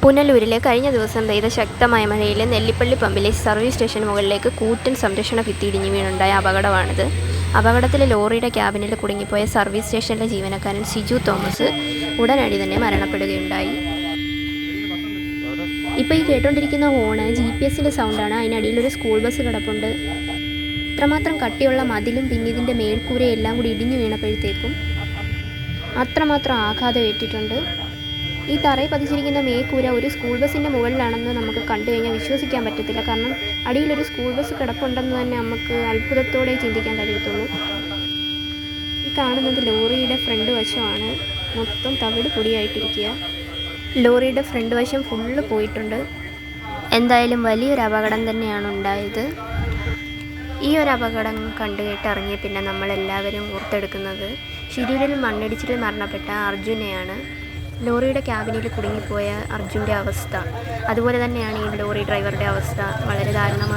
പുനലൂരിലെ കഴിഞ്ഞ ദിവസം പെയ്ത ശക്തമായ മഴയിൽ നെല്ലിപ്പള്ളി പമ്പിലെ സർവീസ് സ്റ്റേഷന് മുകളിലേക്ക് കൂറ്റൻ സംരക്ഷണ ഭിത്തി ഇടിഞ്ഞു വീണുണ്ടായ അപകടമാണിത്. അപകടത്തിൽ ലോറിയുടെ ക്യാബിനിൽ കുടുങ്ങിപ്പോയ സർവീസ് സ്റ്റേഷനിലെ ജീവനക്കാരൻ സിജു തോമസ് ഉടനടി തന്നെ മരണപ്പെടുകയുണ്ടായി. ഇപ്പോൾ ഈ കേട്ടുകൊണ്ടിരിക്കുന്ന ഹോണ് GPS-ൻ്റെ സൗണ്ടാണ്. അതിനടിയിലൊരു സ്കൂൾ ബസ് കിടപ്പുണ്ട്. അത്രമാത്രം കട്ടിയുള്ള മതിലും പിന്നെ ഇതിൻ്റെ മേൽക്കൂരയെല്ലാം കൂടി ഇടിഞ്ഞു വീണപ്പോഴത്തേക്കും അത്രമാത്രം ആഘാതം ഏറ്റിട്ടുണ്ട്. ഈ തറയിൽ പതിച്ചിരിക്കുന്ന മേൽക്കൂര ഒരു സ്കൂൾ ബസ്സിൻ്റെ മുകളിലാണെന്ന് നമുക്ക് കണ്ടു കഴിഞ്ഞാൽ വിശ്വസിക്കാൻ പറ്റത്തില്ല. കാരണം അടിയിലൊരു സ്കൂൾ ബസ് കിടപ്പുണ്ടെന്ന് തന്നെ നമുക്ക് അത്ഭുതത്തോടെ ചിന്തിക്കാൻ കഴിയത്തുള്ളൂ. ഈ കാണുന്നത് ലോറിയുടെ ഫ്രണ്ട് വശമാണ്. മൊത്തം തവിട് പൊടിയായിട്ടിരിക്കുക. ലോറിയുടെ ഫ്രണ്ട് വശം ഫുള്ള് പോയിട്ടുണ്ട്. എന്തായാലും വലിയൊരു അപകടം തന്നെയാണ് ഉണ്ടായത്. ഈ ഒരു അപകടം കണ്ടു കേട്ടിറങ്ങിയ പിന്നെ നമ്മളെല്ലാവരും ഓർത്തെടുക്കുന്നത് ശിരൂരിൽ മണ്ണിടിച്ചിൽ മരണപ്പെട്ട അർജുനെയാണ്. ലോറിയുടെ ക്യാബിനിൽ കുടുങ്ങിപ്പോയ അർജുൻ്റെ അവസ്ഥ അതുപോലെ തന്നെയാണ് ഈ ലോറി ഡ്രൈവറുടെ അവസ്ഥ. വളരെ ദാരുണമായ